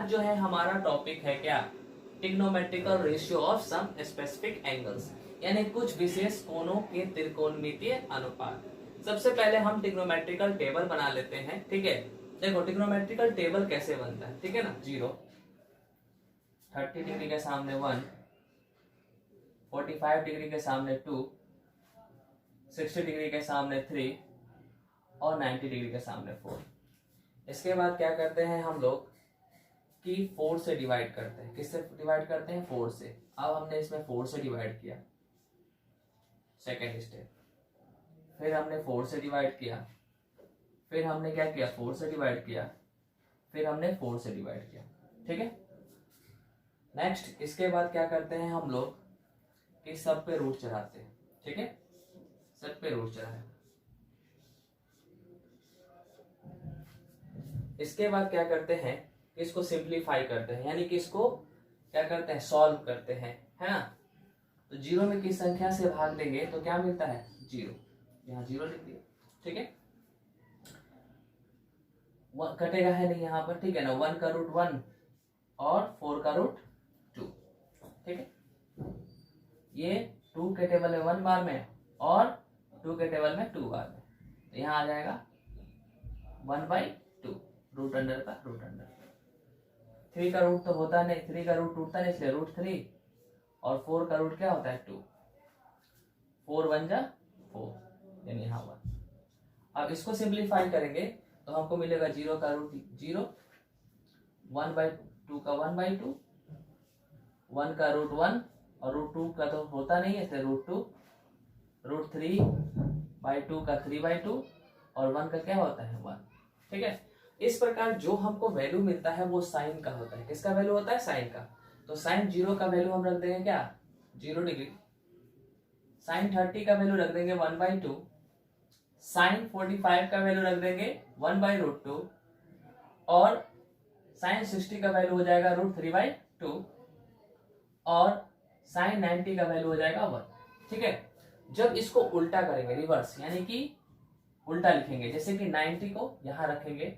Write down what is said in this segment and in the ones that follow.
जो है हमारा टॉपिक है क्या, trigonometrical ratio of some specific angles, यानी कुछ विशेष कोणों के त्रिकोणमितीय अनुपात। सबसे पहले हम ट्रिग्नोमेट्रिकल टेबल बना लेते हैं। ठीक है, देखो ट्रिग्नोमेट्रिकल टेबल कैसे बनता है। ठीक है ना, 0, 30 डिग्री के सामने 1, 45 डिग्री के सामने 2, 60 डिग्री के सामने 3 और 90 डिग्री के सामने 4। इसके बाद क्या करते हैं हम लोग कि 4 से डिवाइड करते हैं। किससे डिवाइड करते हैं? 4 से। अब हमने इसमें 4 से डिवाइड किया, सेकेंड स्टेप। फिर हमने 4 से डिवाइड किया, फिर हमने क्या किया? 4 से डिवाइड किया, फिर हमने 4 से डिवाइड किया। ठीक है, नेक्स्ट इसके बाद क्या करते हैं हम लोग कि सब पे रूट चढ़ाते हैं। ठीक है, सब पे रूट चढ़ाए। इसके बाद क्या करते हैं कि इसको सिंप्लीफाई करते हैं, यानी कि इसको क्या करते हैं? सॉल्व करते हैं, है ना। तो 0 में किस संख्या से भाग देंगे तो क्या मिलता है? 0। यहाँ 0 लिख दिया। ठीक है, कटेगा है नहीं यहाँ पर। ठीक है ना, 1 का रूट 1 और 4 का रूट 2। ठीक है, ये 2 के टेबल में 1 बार में और 2 के टेबल में 2 बार में, तो यहाँ आ जाएगा 1/2, रूट अंडर का रूट अंडर। 3 का रूट तो होता नहीं, 3 का रूट टूटता नहीं, इसलिए रूट 3, और 4 का रूट क्या होता है? 2। 4 1 जा 4, यानी यहाँ 1। अब इसको सिंप्लीफाई करेंगे तो हमको मिलेगा 0 का रूट 0, 1/2 का 1/2, 1 का रूट 1 और रूट 2 का तो होता नहीं है, इसलिए रूट 2, रूट 3/2 का 3/2 और 1 का क्या होता है? 1। ठीक है, इस प्रकार जो हमको वैल्यू मिलता है वो साइन का होता है। किसका वैल्यू होता है? साइन का। तो साइन 0 का वैल्यू हम रख देंगे क्या? 0 डिग्री। साइन 30 का वैल्यू रख देंगे 1/2। साइन 45 का वैल्यू रख देंगे 1/√2 और साइन 60 का वैल्यू हो जाएगा √3/2 और साइन 90 का वैल्यू हो जाएगा 1। ठीक है, जब इसको उल्टा करेंगे, रिवर्स, यानी कि उल्टा लिखेंगे, जैसे कि 90 को यहाँ रखेंगे,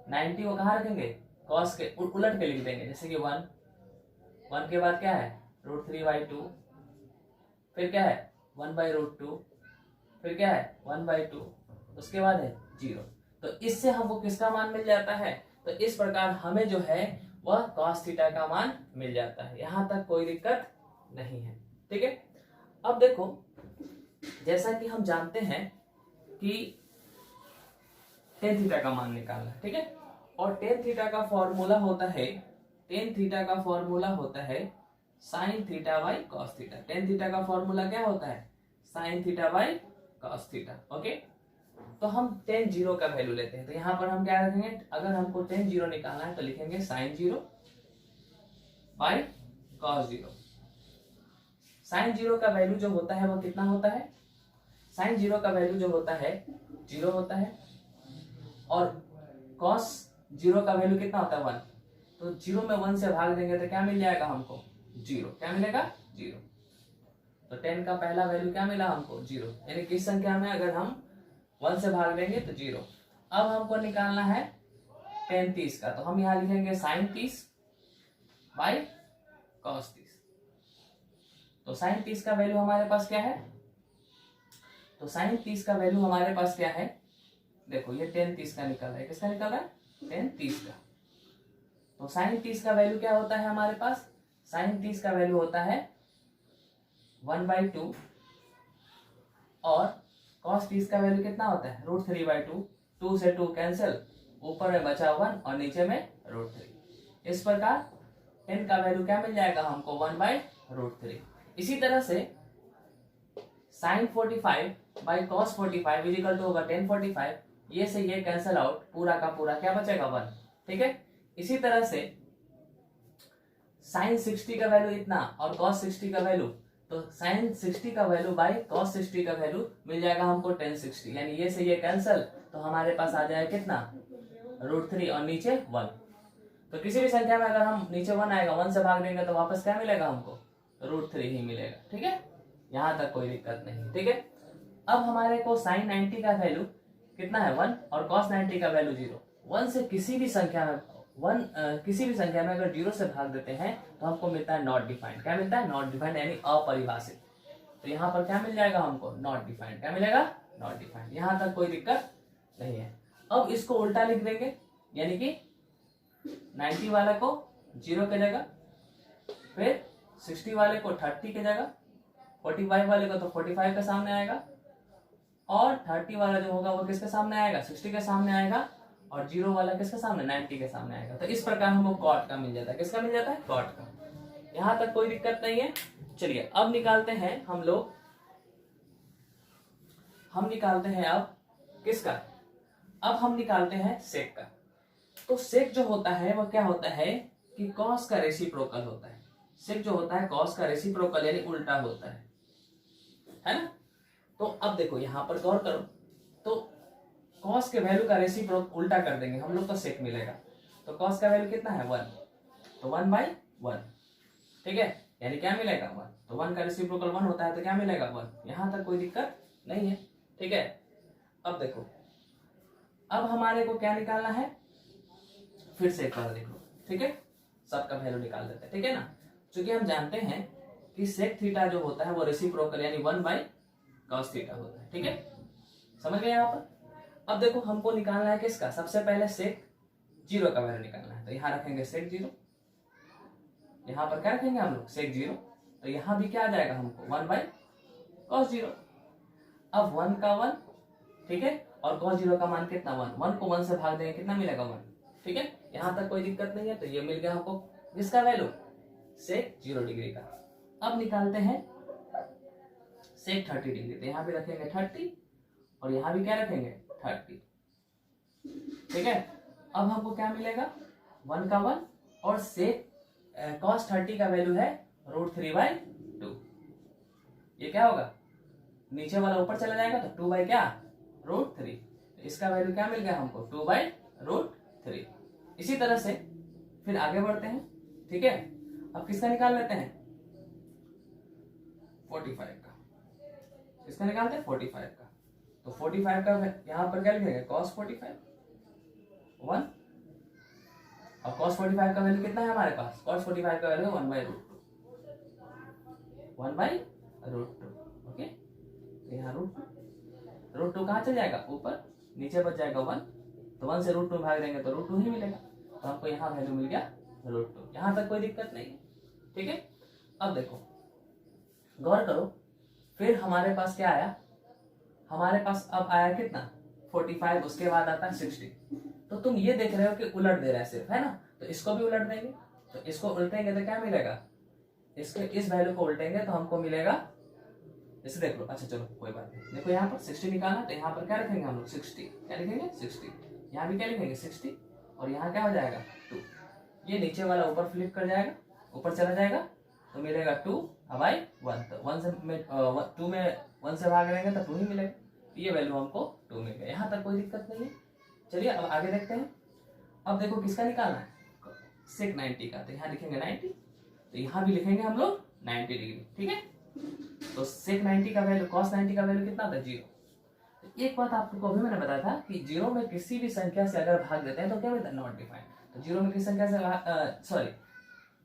90 को कहाँ रखेंगे? कॉस के उलट के लिख देंगे, जैसे कि 1 के बाद क्या है? √3/2, फिर क्या है? 1/√2, फिर क्या है? 1/2, उसके बाद है 0। तो इससे हमको किसका मान मिल जाता है? तो इस प्रकार हमें जो है वह cos थीटा का मान मिल जाता है। यहां तक कोई दिक्कत नहीं है। ठीक है, अब देखो, जैसा कि हम जानते हैं कि tan थीटा का मान निकालना है। ठीक है, और tan थीटा का फॉर्मूला होता है, tan थीटा का फॉर्मूला होता है sin theta by cos theta. tan theta का फॉर्मूला क्या होता है? sin theta by cos theta. Okay, तो हम tan 0 का वैल्यू लेते हैं, तो यहाँ पर हम क्या रखेंगे? अगर हमको tan 0 निकालना है तो लिखेंगे sin 0 बाई cos 0। sin 0 का वैल्यू जो होता है वो कितना होता है? sin 0 का वैल्यू जो होता है 0 होता है, और cos 0 का वैल्यू कितना होता है? 1। तो 0 में 1 से भाग देंगे तो क्या मिल जाएगा हमको? 0। क्या मिलेगा? 0। तो 10 का पहला वैल्यू क्या मिला हमको? 0। यानी किस संख्या में अगर हम 1 से भाग देंगे तो 0। अब हमको निकालना है tan 30 का, तो हम यहाँ लिखेंगे sin 30 बाई cos 30। तो sin 30 का वैल्यू हमारे पास क्या है? तो sin 30 का वैल्यू हमारे पास क्या है? देखो, ये tan 30 का निकल रहा है। किसका निकल रहा है? tan 30 का। तो sin 30 का वैल्यू क्या होता है हमारे पास? sin 30 का वैल्यू होता है 1/2 और cos 30 का वैल्यू कितना होता है? √3/2। 2 से 2 कैंसिल, ऊपर में बचा 1 और नीचे में √3। इस प्रकार tan का वैल्यू क्या मिल जाएगा हमको? 1/√3। इसी तरह से sin 45 by cos 45 is equal to होगा tan 45। ये से ये कैंसिल आउट, पूरा का पूरा क्या बचेगा? 1। ठीक है, इसी तरह से sin 60 का वैल्यू इतना और cos 60 का वैल्यू, तो sin 60 का वैल्यू बाई cos 60 का वैल्यू मिल जाएगा हमको tan 60। यानी ये से ये कैंसिल, तो हमारे पास आ जाएगा कितना? √3 और नीचे 1। तो किसी भी संख्या में अगर हम नीचे 1 आएगा, 1 से भाग देंगे तो वापस क्या मिलेगा हमको? √3 ही मिलेगा। ठीक है, यहां तक कोई दिक्कत नहीं। ठीक है, अब हमारे को sin 90 का वैल्यू कितना है? 1 और cos 90 का वैल्यू 0। 1 से किसी भी संख्या में किसी भी संख्या में अगर 0 से भाग देते हैं तो हमको मिलता है नॉट डिफाइंड। क्या मिलता है? नॉट डिफाइंड, यानी अपरिभाषित। तो यहाँ पर क्या मिल जाएगा हमको? Not defined. क्या मिलेगा? Not defined. यहाँ तक कोई दिक्कत नहीं है। अब इसको उल्टा लिख देंगे, यानी कि 90 वाले को 0 के जगह, फिर 60 वाले को 30 के जगह, 45 वाले को तो 45 के सामने आएगा, और 30 वाला जो होगा वो किसके सामने आएगा? 60 के सामने आएगा, और 0 वाला किसके सामने? 90 के सामने आएगा। तो इस प्रकार हमको कॉट का मिल जाता है। किसका मिल जाता है? कॉट का। यहाँ तक कोई दिक्कत नहीं है। चलिए अब निकालते हैं हम लोग, हम निकालते हैं अब किसका? अब हम निकालते हैं सेक का। तो सेक जो होता है वो क्या होता है कि कॉस का रेसिप्रोकल होता है। सेक जो होता है कॉस का रेसिप्रोकल, यानी उल्टा होता है ना। तो अब देखो यहाँ पर गौर करो, तो कॉस के वैल्यू का रेसिप्रोकल उल्टा कर देंगे हम लोग तो सेक मिलेगा। तो कॉस का वैल्यू कितना है? 1, तो 1/1, ठीक है, यानी क्या मिलेगा? 1। तो 1 का रेसिप्रोकल 1 होता है, तो क्या मिलेगा? 1। यहाँ तक कोई दिक्कत नहीं है, ठीक है। अब देखो, अब हमारे को क्या निकालना है? फिर से एक बार देख लो, ठीक है, सबका वैल्यू निकाल देते हैं, ठीक है ना। क्योंकि हम जानते हैं कि सेक थीटा जो होता है वो रेसिप्रोकल यानी 1/cos थीटा होता है, ठीक है, समझ गए यहाँ पर। अब देखो हमको निकालना है किसका? सबसे पहले सेक 0 का वैल्यू निकालना है। तो यहाँ रखेंगे सेक 0, यहाँ पर क्या रखेंगे हम लोग? सेक 0। तो यहाँ भी क्या आ जाएगा हमको? 1/cos 0। अब 1 का 1, ठीक है, और cos 0 का मान कितना? 1। 1 को 1 से भाग देंगे, कितना मिलेगा? 1, ठीक है। यहाँ तक कोई दिक्कत नहीं है। तो ये मिल गया हमको किसका वैल्यू? सेक 0 डिग्री का। अब निकालते हैं सेक 30 डिग्री। तो यहाँ भी रखेंगे 30, और यहाँ भी क्या रखेंगे? 30, ठीक है। अब हमको क्या मिलेगा? 1 का 1, और सेक cos 30 का वैल्यू है √3/2। ये क्या होगा? नीचे वाला ऊपर चला जाएगा, तो 2 बाई क्या? √3। इसका वैल्यू क्या मिल गया हमको? 2/√3। इसी तरह से फिर आगे बढ़ते हैं, ठीक है। अब किसका निकाल लेते हैं? 45 का। किसका निकालते हैं? 45 का। तो 45 का यहाँ पर क्या लिखेंगे? cos 45 1, और cos 45 का वैल्यू कितना है हमारे पास? cos 45 का वैल्यू 1/√2, 1/√2, ओके। यहाँ √2 कहाँ चल जाएगा? ऊपर, नीचे बच जाएगा 1। तो 1 से √2 भाग देंगे तो √2 ही मिलेगा। तो हमको यहाँ वैल्यू मिल गया √2। यहाँ तक कोई दिक्कत नहीं है, ठीक है। अब देखो, गौर करो, फिर हमारे पास क्या आया? हमारे पास अब आया कितना? 45, उसके बाद आता है 60। तो तुम ये देख रहे हो कि उलट दे रहा है सिर्फ, है ना। तो इसको भी उलट देंगे। तो इसको उल्टेंगे तो क्या मिलेगा? इसके इस वैल्यू को उल्टेंगे तो हमको मिलेगा, इसे देख लो। अच्छा चलो कोई बात नहीं। देखो यहाँ पर 60 निकालना, तो यहाँ पर क्या रखेंगे हम लोग? 60। क्या लिखेंगे? 60। यहाँ भी क्या लिखेंगे? 60, और यहाँ क्या हो जाएगा? 2। ये नीचे वाला ऊपर फ्लिप कर जाएगा, ऊपर चला जाएगा, तो मिलेगा 2/1। तो 1 से 2 में 1 से भाग देंगे तो 2 ही मिलेगा। तो ये वैल्यू हमको 2 मिल गया। यहाँ तक कोई दिक्कत नहीं है। चलिए अब आगे देखते हैं। अब देखो किसका निकालना है? सेक 90 का। तो यहाँ लिखेंगे 90, तो यहाँ भी लिखेंगे हम लोग 90 डिग्री, ठीक है। तो सेक 90 का वैल्यू, cos 90 का वैल्यू कितना था? 0। तो एक बात आपको अभी मैंने बताया था कि 0 में किसी भी संख्या से अगर भाग देते हैं तो क्या मिलता है? Not defined. तो 0 में किस संख्या से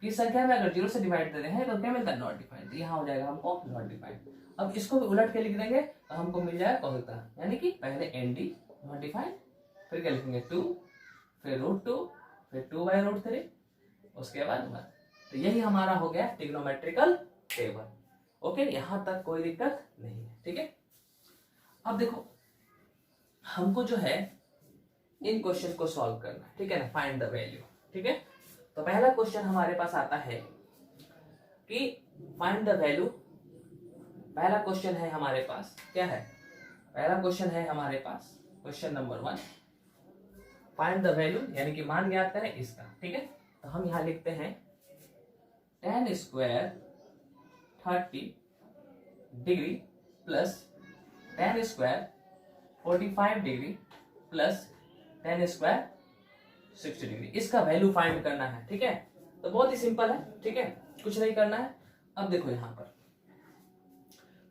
किस संख्या में अगर 0 से डिवाइड देते हैं तो क्या मिलता है? Not defined. तो यहाँ हो जाएगा हमको नॉट डिफाइंड। अब इसको भी उलट के लिख देंगे तो हमको मिल जाएगा कौन, यानी कि पहले ND नॉट डिफाइंड, फिर क्या लिखेंगे? 2, फिर √2, फिर 2/√3, उसके बाद 1। तो यही हमारा हो गया ट्रिग्नोमेट्रिकल टेबल। ओके, यहां तक कोई दिक्कत नहीं है, ठीक है। अब देखो हमको जो है इन क्वेश्चन को सॉल्व करना है, ठीक है ना। फाइंड द वैल्यू, ठीक है। तो पहला क्वेश्चन हमारे पास आता है कि फाइंड द वैल्यू। पहला क्वेश्चन है हमारे पास, क्या है? पहला क्वेश्चन है हमारे पास, question number 1, find the value, यानी कि मान ज्ञात करें इसका, ठीक है। तो हम यहां लिखते हैं tan square 30 degree plus tan square 45 degree plus tan square 60 degree. इसका वैल्यू फाइंड करना है, ठीक है। तो बहुत ही सिंपल है, ठीक है, कुछ नहीं करना है। अब देखो यहाँ पर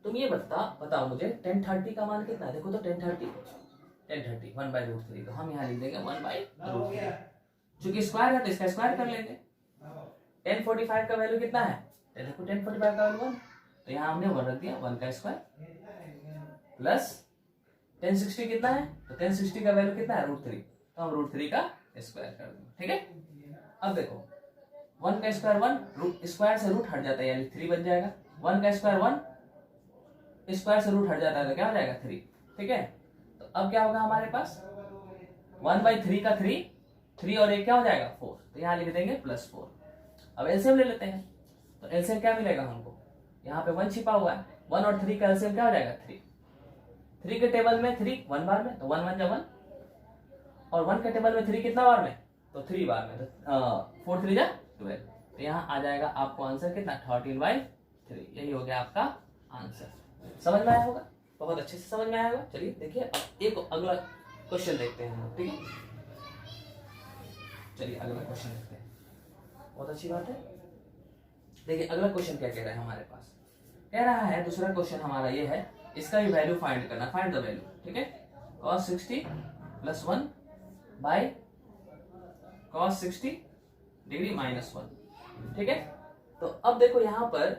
तुम ये बताओ मुझे tan 30 का मान कितना है? देखो तो tan 30 1/√3। तो हम यहाँ लिख देंगे 1/√3। चूंकि स्क्वायर है तो इसका स्क्वायर कर लेंगे। 1045 का वैल्यू कितना है, देखो 1045 का वैल्यू 1, तो यहाँ हमने 1 रख दिया, 1 का स्क्वायर प्लस 1060 कितना है, तो 1060 का वैल्यू कितना है √3, तो हम √3 का स्क्वायर कर देंगे। ठीक है, अब देखो 1 का स्क्वायर 1, स्क्वायर से रूट हट जाता है यानी 3 बन जाएगा। 1 का स्क्वायर 1, स्क्वायर से रूट हट जाता है तो क्या हो जाएगा 3। ठीक है, तो अब क्या होगा हमारे पास 1/3 का 3 और 1 क्या हो जाएगा 4, तो यहाँ लिख देंगे +4। अब एलसीएम ले लेते हैं, तो एलसीएम क्या मिलेगा हमको, यहाँ पे 1 छिपा हुआ है, 1 और 3 का एलसीएम क्या हो जाएगा 3 के टेबल में 3 1 बार में, तो 1 1 जा 1, और 1 के टेबल में 3 कितना बार में, तो 3 बार में, तो 4 3 जा 12, तो यहाँ आ जाएगा आपको आंसर कितना 13/3। यही हो गया आपका आंसर। समझ में आया होगा, बहुत अच्छे से समझ में आया होगा। चलिए देखिए अब एक अगला क्वेश्चन देखते हैं हम। ठीक है, चलिए अगला क्वेश्चन देखते हैं, बहुत अच्छी बात है। देखिए अगला क्वेश्चन क्या कह रहा है हमारे पास, कह रहा है दूसरा क्वेश्चन हमारा ये है, इसका भी वैल्यू फाइंड करना, फाइंड द वैल्यू। ठीक है, cos 60 + 1 बाय cos 60 डिग्री -1। ठीक है, तो अब देखो यहाँ पर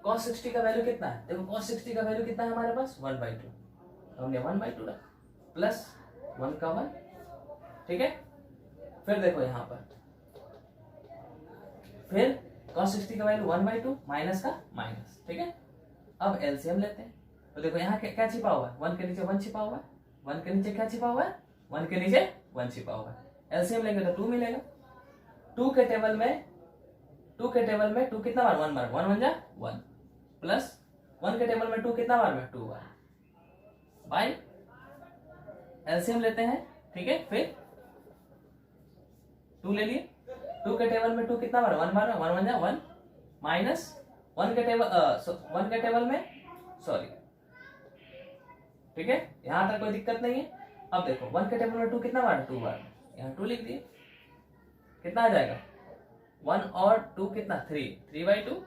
cos 60 का वैल्यू कितना है, देखो cos 60 का वैल्यू कितना है हमारे पास 1/2, तो हमने 1/2 रखा प्लस 1 का 1। ठीक है, फिर देखो यहाँ पर फिर cos 60 का वैल्यू 1/2 माइनस का माइनस। ठीक है, अब एलसीएम लेते हैं, तो देखो यहाँ क्या छिपा हुआ है, 1 के नीचे 1 छिपा हुआ है, 1 के नीचे क्या छिपा हुआ है, 1 के नीचे 1 छिपा हुआ है। एलसीएम लेंगे तो 2 मिलेगा, 2 के टेबल में 2 कितना बार 1 बार, 1 1 जा 1 प्लस 1 के टेबल में 2 कितना बार में 2 बार बाय एलसीएम लेते हैं। ठीक है, फिर 2 ले लिए, 2 के टेबल में 2 कितना बार 1 बार, 1 1 जा 1 माइनस 1 के टेबल में सॉरी। ठीक है, यहां तक कोई दिक्कत नहीं है। अब देखो 1 के टेबल में 2 कितना बार 2 बार, यहाँ 2 लिख दिए, कितना आ जाएगा 1 और 2 कितना 3/2,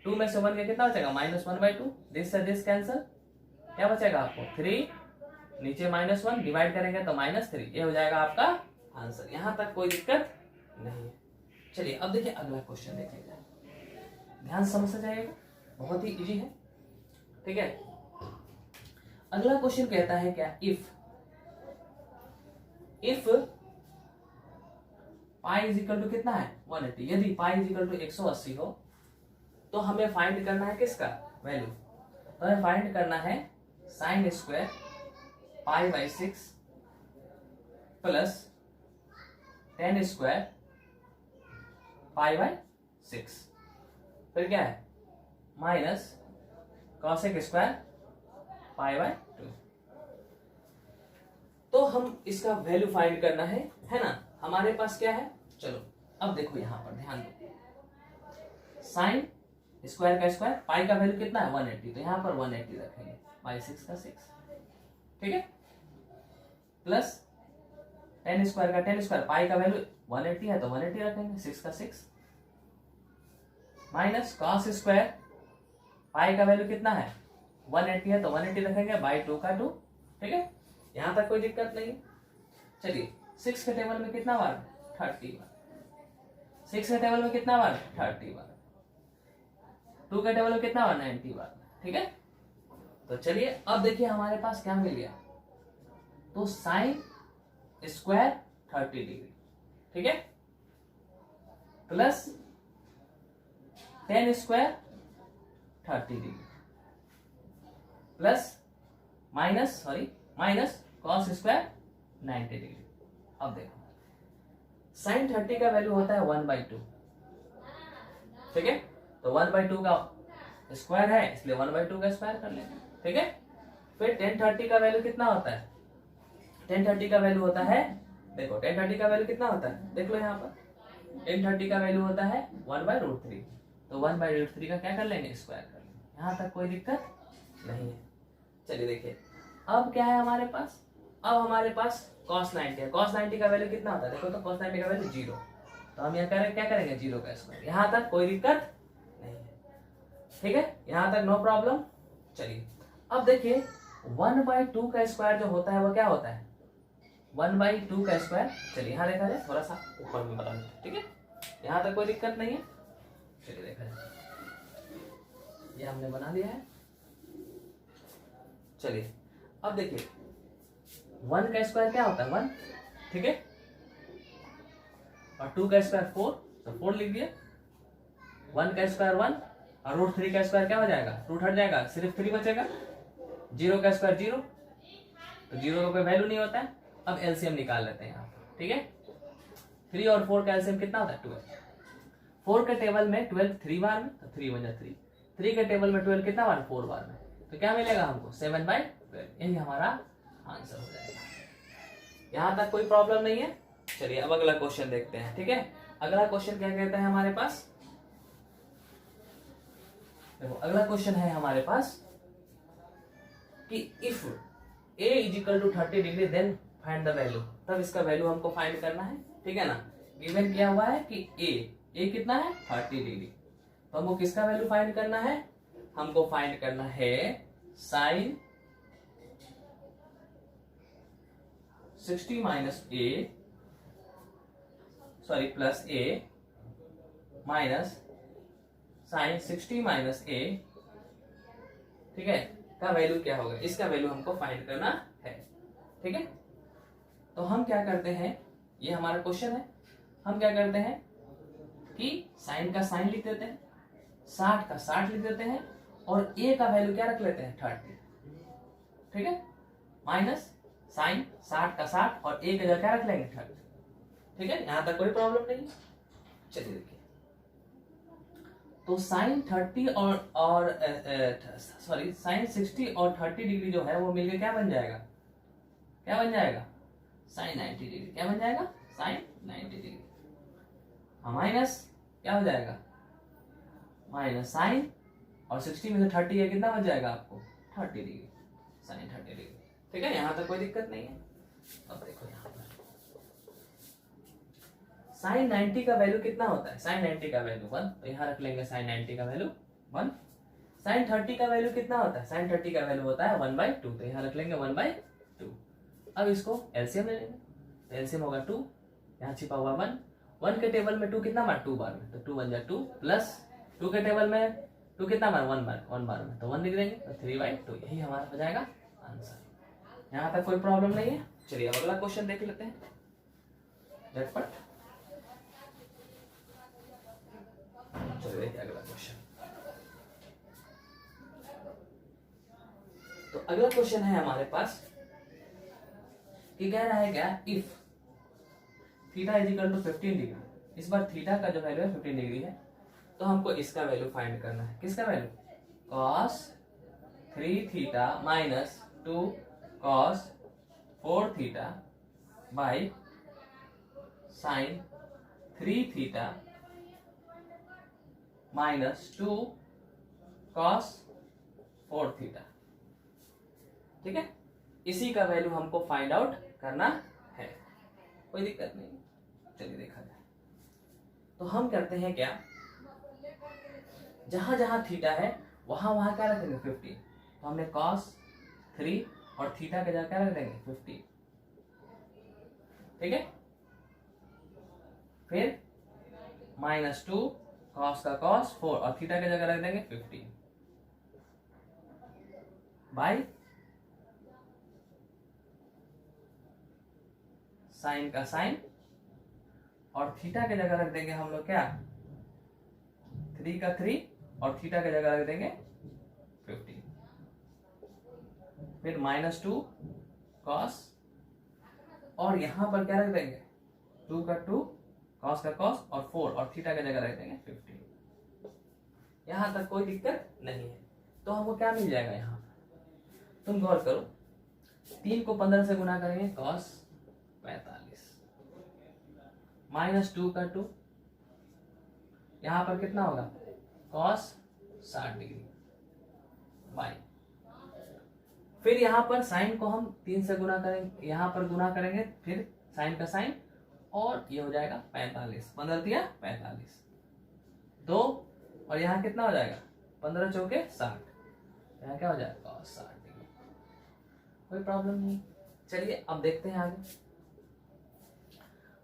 2 में से 1 के कितना बचेगा -1/2, दिस से दिस कैंसल, क्या बचेगा आपको 3, नीचे -1 डिवाइड करेंगे तो -3, ये हो जाएगा आपका आंसर। यहां तक कोई दिक्कत नहीं है। चलिए अब देखिए अगला क्वेश्चन देखिएगा, ध्यान समझ से जाइएगा, बहुत ही इजी है। ठीक है, अगला क्वेश्चन कहता है क्या, if pi is equal to कितना है 180, यदि पाई इज इक्वल टू 180 हो तो हमें फाइंड करना है किसका वैल्यू, तो हमें फाइंड करना है sin square π/6 plus tan square π/6, फिर क्या है माइनस cosec स्क्वायर π/2। तो हम इसका वैल्यू फाइंड करना है ना, हमारे पास क्या है, चलो अब देखो यहां पर ध्यान दो, साइन स्क्वायर का स्क्वायर, पाई का वैल्यू कितना है 180, तो यहाँ पर 180 रखेंगे, π/6 का 6। ठीक है, प्लस tan स्क्वायर का tan स्क्वायर, पाई का वैल्यू 180 है तो 180 रखेंगे, 6 का 6 माइनस cos स्क्वायर, पाई का वैल्यू कितना है 180 है तो 180 रखेंगे, /2 का 2। ठीक है, यहां तक कोई दिक्कत नहीं। चलिए 6 के टेबल में कितना बार 30 बार, 6 के टेबल में कितना बार 30 बार, 2 के टेबल में कितना बार 90 बार। ठीक है, तो चलिए अब देखिए हमारे पास क्या मिल गया, तो साइन स्क्वायर 30 डिग्री, ठीक है, plus tan square 30 degree plus minus cos square 90 degree. अब देखो साइन 30 का वैल्यू होता है 1/2, ठीक है, तो 1/2 का स्क्वायर है इसलिए 1/2 का स्क्वायर कर लेंगे। ठीक है, फिर tan 30 का वैल्यू कितना होता है, tan 30 का वैल्यू होता है, देखो tan 30 का वैल्यू कितना होता है, देख लो यहाँ पर tan 30 का वैल्यू होता है 1/√3, तो 1/√3 का क्या कर लेंगे स्क्वायर कर लेंगे, यहाँ तक कोई दिक्कत नहीं है। चलिए देखिए अब क्या है हमारे पास, अब हमारे पास cos 90 है, cos 90 का वैल्यू कितना होता है, देखो तो cos 90 का वैल्यू 0, तो हम यहाँ क्या करेंगे 0 का स्क्वायर, यहाँ तक कोई दिक्कत नहीं है। ठीक है, यहाँ तक नो प्रॉब्लम। चलिए अब देखिए 1/2 का स्क्वायर जो होता है वो क्या होता है 1/2 का स्क्वायर। चलिए यहाँ देखा जाए, थोड़ा सा ऊपर में बता देते, ठीक है, यहाँ तक कोई दिक्कत नहीं है। चलिए देखा जाए, ये हमने बना लिया है। चलिए अब देखिए 1 का स्क्वायर क्या होता है 1, ठीक है, और 2 का स्क्वायर 4, तो 4 लिख दिया। 1 का स्क्वायर 1 और √3 का स्क्वायर क्या हो जाएगा, रूट हट जाएगा, सिर्फ 3 बचेगा। 0 का स्क्वायर 0, तो 0 का कोई वैल्यू नहीं होता है। अब एलसीएम निकाल लेते हैं यहाँ पर, ठीक है। 3 और 4 का एलसीएम कितना होता है 12। 4 के टेबल में 12 3 बार में, तो 3 बन 3। 3 के टेबल में 12 कितना बार, 4 बार में, तो क्या मिलेगा हमको 7/12। यही हमारा आंसर हो जाएगा। यहाँ तक कोई प्रॉब्लम नहीं है। चलिए अब अगला क्वेश्चन देखते हैं, ठीक है। अगला क्वेश्चन क्या कहता है हमारे पास, देखो अगला क्वेश्चन है हमारे पास कि if a = 30 degree then find the value. तब इसका वैल्यू हमको फाइंड करना है, ठीक है ना। गिवन किया हुआ है कि a कितना है 30 डिग्री, तो हमको किसका वैल्यू फाइंड करना है, हमको फाइंड करना है sine 60 plus a minus sine 60 minus a, ठीक है, का वैल्यू क्या होगा, इसका वैल्यू हमको फाइंड करना है, ठीक है। तो हम क्या करते हैं, ये हमारा क्वेश्चन है, हम क्या करते हैं कि साइन का साइन लिख देते हैं, 60 का 60 लिख देते हैं, और a का वैल्यू क्या रख लेते हैं 30, ठीक है, माइनस साइन 60 का 60 और a का जगह क्या रख लेंगे 30, ठीक है। यहां तक कोई प्रॉब्लम नहीं। चलिए देखिए, तो साइन 30 और सॉरी साइन 60 और 30 डिग्री जो है वो मिलके क्या बन जाएगा, क्या बन जाएगा साइन 90 डिग्री, क्या बन जाएगा साइन 90 डिग्री। माइनस क्या हो जाएगा, माइनस साइन और 60 में से 30 है, कितना बच जाएगा आपको 30 डिग्री, साइन 30 डिग्री, ठीक है। यहां तक कोई दिक्कत नहीं है। अब देखो यहाँ पर साइन 90 का वैल्यू कितना होता है, साइन 90 का वैल्यू 1, तो यहाँ रख लेंगे साइन 90 का वैल्यू 1। साइन 30 का वैल्यू कितना होता है, साइन 30 का वैल्यू होता है 1/2, तो यहाँ रख लेंगे 1/2। अब इसको एलसीएम ले लेंगे, तो एलसीएम होगा 2, यहाँ छिपा हुआ 1। 1 के टेबल में 2 कितना बार 2 बार में, तो 2 बन जाए 2, प्लस 2 के टेबल में 2 कितना बार 1 बार में, तो 1 लिख देंगे, तो 3/2, यही हमारा हो जाएगा आंसर। यहाँ तक कोई प्रॉब्लम नहीं है। चलिए अगला क्वेश्चन देख लेते हैं झटपट। चलिए देखिए अगला क्वेश्चन। तो अगला क्वेश्चन है हमारे पास कि कह रहा है क्या, इफ थीटा = 15 डिग्री, इस बार थीटा का जो वैल्यू है 15 डिग्री है, तो हमको इसका वैल्यू फाइंड करना है, किसका value, cos 3 theta minus 2 cos 4 theta by sine 3 theta minus 2 cos 4 theta, ठीक है। इसी का वैल्यू हमको फाइंड आउट करना है, कोई दिक्कत नहीं। चलिए देखा जाए, तो हम करते हैं क्या, जहां जहां थीटा है वहां वहां क्या रखेंगे 15, तो हमने cos 3 और थीटा के जगह क्या रख देंगे 15, ठीक है। फिर माइनस 2 cos का cos 4 और थीटा के जगह रख देंगे 15 बाई साइन का साइन और थीटा के जगह रख देंगे हम लोग क्या 3 का 3 और थीटा के जगह रख देंगे 15, फिर माइनस 2 cos और यहां पर क्या रख देंगे 2 का 2 cos का cos और 4 और थीटा के जगह रख देंगे 15। यहां तक कोई दिक्कत नहीं है। तो हमको क्या मिल जाएगा, यहाँ तुम गौर करो, 3 को 15 से गुना करेंगे cos 45 माइनस 2 का 2, यहां पर कितना होगा cos 60 डिग्री बाई, फिर यहाँ पर साइन को हम 3 से गुना करेंगे, यहाँ पर गुना करेंगे, फिर साइन का साइन और ये हो जाएगा 45, 15 दिया 45 2, और यहाँ कितना हो जाएगा 15 चौके 60, यहाँ क्या हो जाएगा cos 60 डिग्री, कोई प्रॉब्लम नहीं। चलिए अब देखते हैं आगे।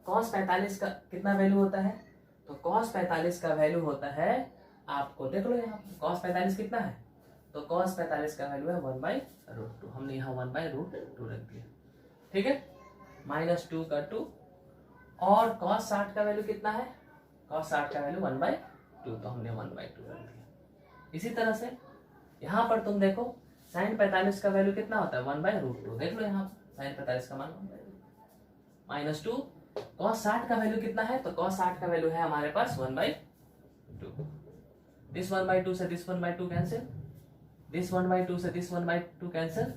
cos 45 का कितना वैल्यू होता है? तो cos 45 का वैल्यू होता है, आपको देख लो यहाँ cos 45 कितना है, तो cos 45 का वैल्यू है 1/√2। हमने यहाँ 1/√2 रख दिया, ठीक है। -2 का 2 और cos 60 का वैल्यू कितना है? cos 60 का वैल्यू 1/2, तो हमने 1/2 रख दिया। इसी तरह से यहाँ पर तुम देखो sin 45 का वैल्यू कितना होता है? 1/√2। देख लो यहाँ sin 45 का मान -2। cos 60 का वैल्यू कितना है? तो cos 60 का वैल्यू है हमारे पास 1/2। दिस 1/2 से दिस 1/2 कैंसिल, दिस 1/2 से दिस 1/2 कैंसिल,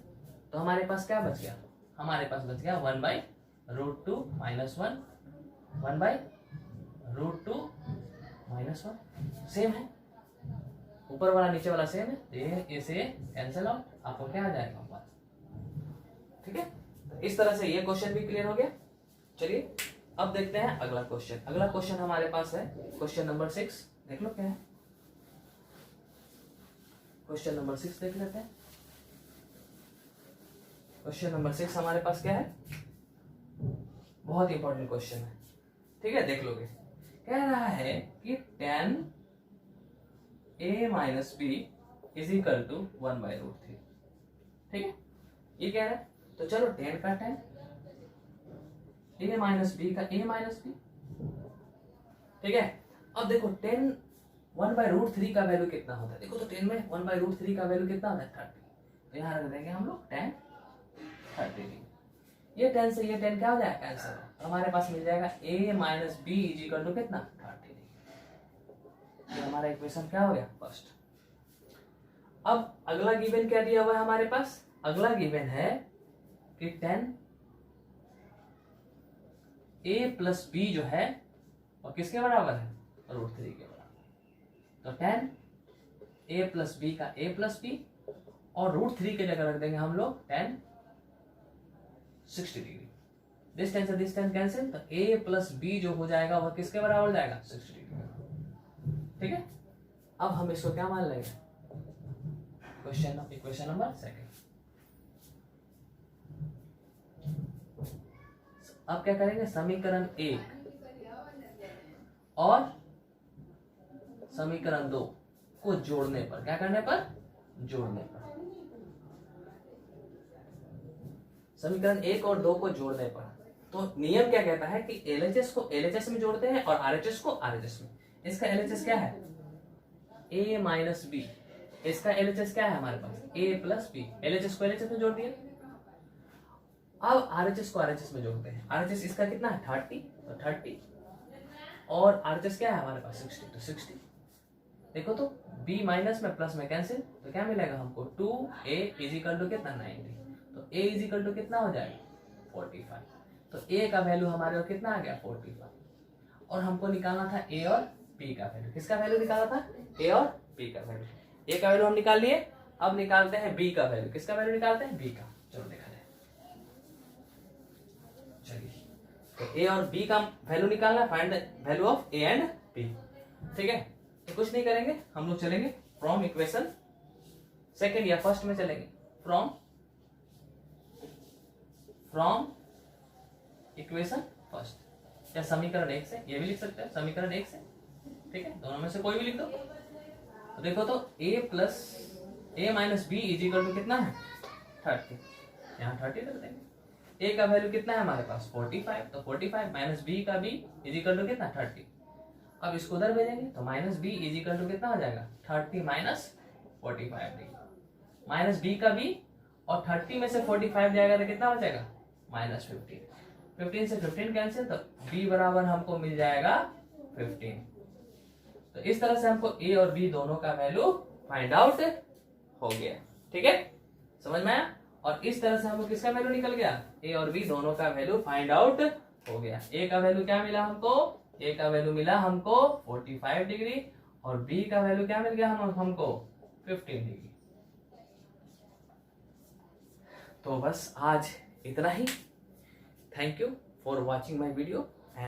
तो हमारे पास क्या बच गया? हमारे पास बच गया 1/√2 -1, 1/√2 -1। सेम है, ऊपर वाला नीचे वाला सेम है, ये से कैंसिल आउट, आपको क्या आ जाएगा? ठीक है। तो इस तरह से ये क्वेश्चन भी क्लियर हो गया। चलिए अब देखते हैं अगला क्वेश्चन। अगला क्वेश्चन हमारे पास है क्वेश्चन नंबर 6। देख लो क्या है क्वेश्चन नंबर 6, देख लेते हैं। क्वेश्चन नंबर 6 हमारे पास क्या है? बहुत इंपॉर्टेंट क्वेश्चन है, ठीक है, देख लोगे। कह रहा है कि tan a minus b is equal to 1/√3, ठीक है, ये कह रहा है। तो चलो tan का tan, a माइनस बी का a माइनस बी, ठीक है। अब देखो tan 1/√3 का वैल्यू कितना होता है? देखो तो tan में 1/√3 का वैल्यू कितना होता है? 30। तो यहाँ रख देंगे हम लोग tan 30। ये tan से ये tan क्या हो जाएगा? कैंसिल। तो हमारे पास मिल जाएगा a minus b is equal to कितना? 30। ये हमारा इक्वेशन क्या हो गया? फर्स्ट। अब अगला गिवन क्या दिया हुआ है हमारे पास? अगला गिवन है कि tan a प्लस बी जो है और किसके बराबर है? √3 के बराबर। तो tan a प्लस बी का a प्लस बी और √3 के जगह रख देंगे हम लोग tan 60 डिग्री। दिस tan से दिस tan कैंसिल, तो a प्लस बी जो हो जाएगा वह किसके बराबर जाएगा? 60 डिग्री। ठीक है। अब हम इसको क्या मान लेंगे? Equation number 2। अब क्या करेंगे? समीकरण 1 और समीकरण 2 को जोड़ने पर, क्या करने पर? जोड़ने पर। समीकरण 1 और 2 को जोड़ने पर तो नियम क्या कहता है कि LHS को LHS में जोड़ते हैं और RHS को RHS में। इसका LHS क्या है? a minus b. इसका LHS क्या है हमारे पास? a plus b. LHS को LHS में जोड़ दिया। अब RHS को RHS में जोड़ते हैं। RHS इसका कितना है? 30, तो 30 और RHS क्या है हमारे पास? 60, तो 60। देखो तो b माइनस में प्लस में कैंसिल, तो क्या मिलेगा हमको? 2a इज इक्वल टू कितना? 90। तो a इज इक्वल टू कितना हो जाएगा? 45। तो a का वैल्यू हमारे को कितना आ गया? 45। और हमको निकालना था a और b का वैल्यू। किसका वैल्यू निकालना था? a और b का वैल्यू। a का वैल्यू हम निकाल लिए, अब निकालते हैं b का वैल्यू। किसका वैल्यू निकालते हैं? b का। चलो देखा जाए। चलिए तो a और b का वैल्यू निकालना, find the value of a and b। ठीक है, तो कुछ नहीं करेंगे, हम लोग चलेंगे फ्रॉम इक्वेशन सेकंड या फर्स्ट में चलेंगे। फ्रॉम इक्वेशन फर्स्ट या समीकरण 1 से, ये भी लिख सकते हैं समीकरण 1 से। ठीक है, दोनों में से कोई भी लिख दो। तो देखो तो a minus b is equal to कितना है? 30। यहाँ 30 रख देंगे। a का वैल्यू कितना है हमारे पास? 45। तो 45 माइनस बी का b इज इक्वल टू कितना? 30। अब इसको उधर भेजेंगे तो minus b is equal to कितना हो जाएगा? 30 माइनस 45 डी। माइनस बी का b और 30 में से 45 जाएगा तो कितना हो जाएगा? -15। 15 से 15 कैंसिल, तो b बराबर हमको मिल जाएगा 15। तो इस तरह से हमको a और b दोनों का वैल्यू फाइंड आउट हो गया। ठीक है, समझ में आया? और इस तरह से हमको किसका वैल्यू निकल गया? a और b दोनों का वैल्यू फाइंड आउट हो गया। a का वैल्यू क्या मिला हमको? a का वैल्यू मिला हमको 45 डिग्री और b का वैल्यू क्या मिल गया हमको? 15 डिग्री। तो बस आज इतना ही। Thank you for watching my video.